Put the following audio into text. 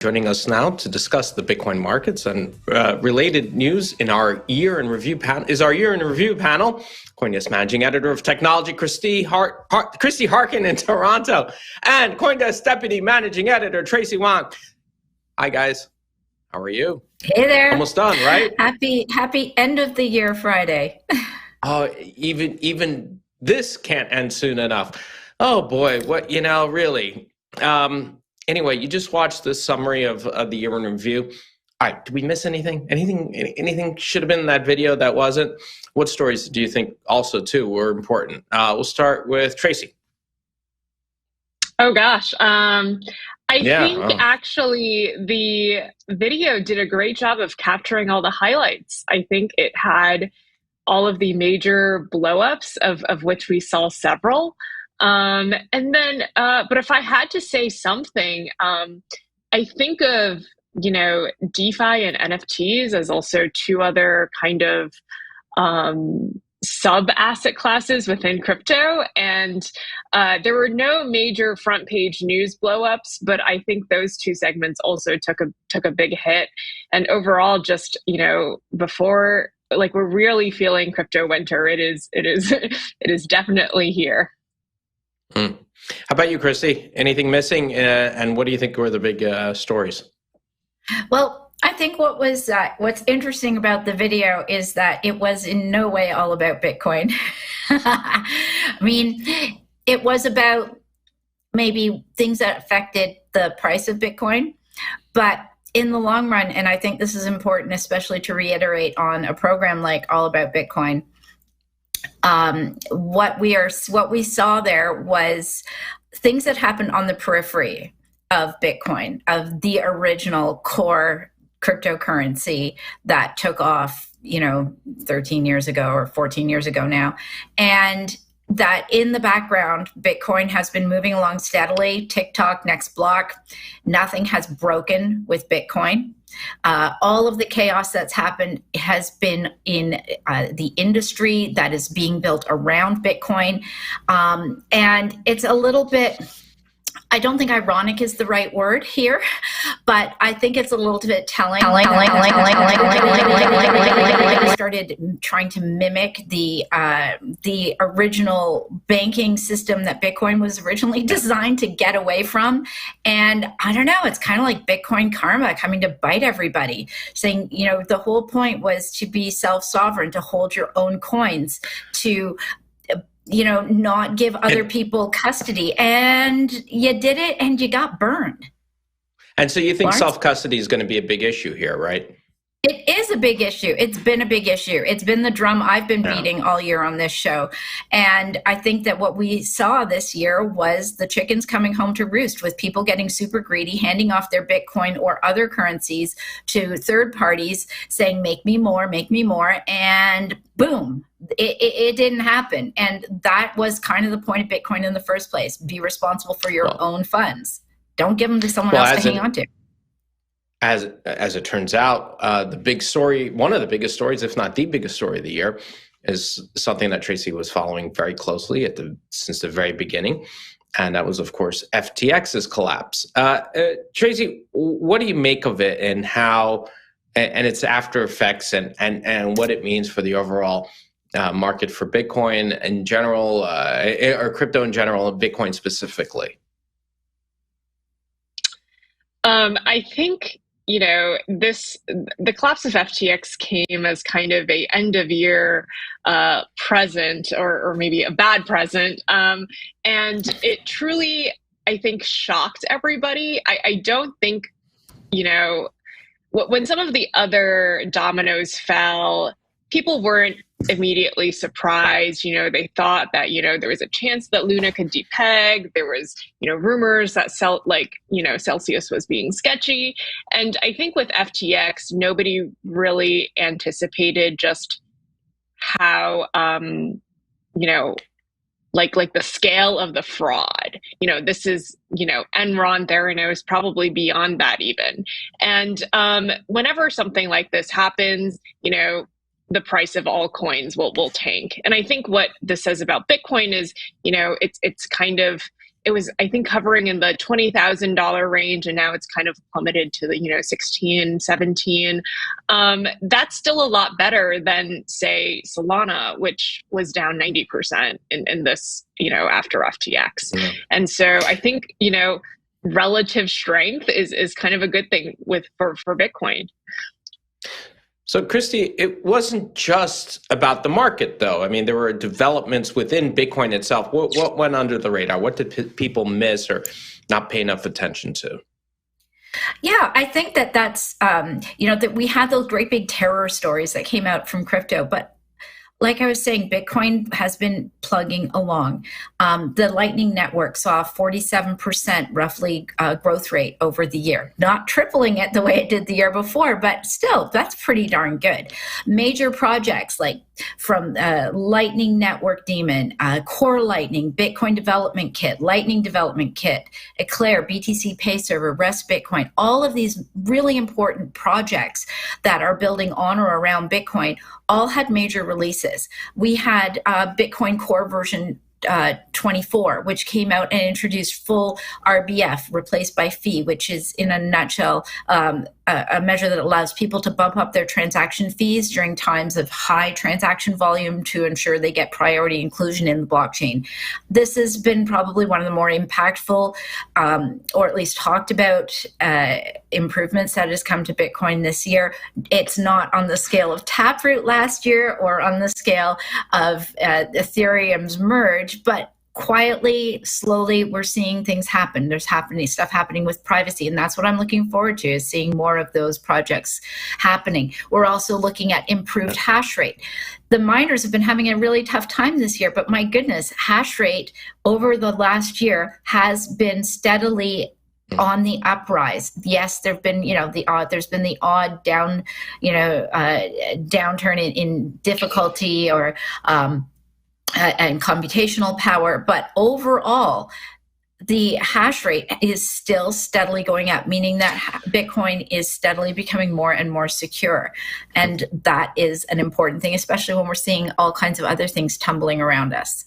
Joining us now to discuss the Bitcoin markets and related news in our year in review panel is our year in review panel. CoinDesk managing editor of technology, Christie Harkin in Toronto, and CoinDesk deputy managing editor, Tracy Wang. Hi guys, how are you? Hey there. Almost done, right? Happy end of the year Friday. Oh, even this can't end soon enough. Oh boy, what really. Anyway, you just watched the summary of the year in review. All right, did we miss anything? Anything should have been in that video that wasn't? What stories do you think also, too, were important? We'll start with Tracy. Oh, gosh. I think actually the video did a great job of capturing all the highlights. I think it had all of the major blowups, of which we saw several. But if I had to say something, I think of, DeFi and NFTs as also two other kind of sub asset classes within crypto. And there were no major front page news blowups, but I think those two segments also took a big hit. And overall, just, before, we're really feeling crypto winter. It is definitely here. How about you, Christie? Anything missing? And what do you think were the big stories? Well, I think what's interesting about the video is that it was in no way all about Bitcoin. I mean, it was about maybe things that affected the price of Bitcoin, but in the long run, and I think this is important, especially to reiterate on a program like All About Bitcoin, what we saw there was things that happened on the periphery of Bitcoin, of the original core cryptocurrency that took off, 13 years ago or 14 years ago now. And that in the background, Bitcoin has been moving along steadily. TikTok, next block, nothing has broken with Bitcoin. All of the chaos that's happened has been in the industry that is being built around Bitcoin. And it's a little bit, I don't think ironic is the right word here, but I think it's a little bit telling. Started trying to mimic the original banking system that Bitcoin was originally designed to get away from. And I don't know, it's kind of like Bitcoin karma coming to bite everybody, saying, the whole point was to be self-sovereign, to hold your own coins, to not give other people custody. And you did it and you got burned. And so you think self-custody is going to be a big issue here, right? It is a big issue. It's been a big issue. It's been the drum I've been beating all year on this show. And I think that what we saw this year was the chickens coming home to roost, with people getting super greedy, handing off their Bitcoin or other currencies to third parties saying, make me more, and boom, it didn't happen. And that was kind of the point of Bitcoin in the first place. Be responsible for your own funds. Don't give them to someone else to hang on to. As it turns out, the big story, one of the biggest stories, if not the biggest story of the year, is something that Tracy was following very closely since the very beginning. And that was, of course, FTX's collapse. Tracy, what do you make of it, and how, and its after effects, and what it means for the overall market for Bitcoin in general, or crypto in general, and Bitcoin specifically? I think, the collapse of FTX came as kind of a end of year present, or maybe a bad present. And it truly, I think, shocked everybody. I don't think, when some of the other dominoes fell, people weren't immediately surprised. They thought that, there was a chance that Luna could depeg. There was, rumors that Celsius was being sketchy. And I think with FTX, nobody really anticipated just how, like the scale of the fraud. This is, Enron, Theranos, probably beyond that even. And whenever something like this happens, the price of all coins will tank. And I think what this says about Bitcoin is, it's kind of, it was, I think, hovering in the $20,000 range, and now it's kind of plummeted to the 16, 17. That's still a lot better than, say, Solana, which was down 90% in this, after FTX. Yeah. And so I think, relative strength is kind of a good thing for Bitcoin. So, Christie, it wasn't just about the market, though. I mean, there were developments within Bitcoin itself. What went under the radar? What did people miss or not pay enough attention to? Yeah, I think that's, that we had those great big terror stories that came out from crypto, but like I was saying, Bitcoin has been plugging along. The Lightning Network saw a 47% roughly growth rate over the year. Not tripling it the way it did the year before, but still, that's pretty darn good. Major projects like from Lightning Network Daemon, Core Lightning, Bitcoin Development Kit, Lightning Development Kit, Eclair, BTC Pay Server, Rest Bitcoin, all of these really important projects that are building on or around Bitcoin all had major releases. We had Bitcoin Core version 24, which came out and introduced full RBF replaced by fee, which is in a nutshell a measure that allows people to bump up their transaction fees during times of high transaction volume to ensure they get priority inclusion in the blockchain. This has been probably one of the more impactful, or at least talked about, improvements that has come to Bitcoin this year. It's not on the scale of Taproot last year or on the scale of Ethereum's merge, but quietly, slowly, we're seeing things happen. There's stuff happening with privacy, and that's what I'm looking forward to, is seeing more of those projects happening. We're also looking at improved hash rate. The miners have been having a really tough time this year, but my goodness, hash rate over the last year has been steadily on the uprise. Yes, there've been, there's been the odd downturn in difficulty or and computational power, but overall, the hash rate is still steadily going up, meaning that Bitcoin is steadily becoming more and more secure. And that is an important thing, especially when we're seeing all kinds of other things tumbling around us.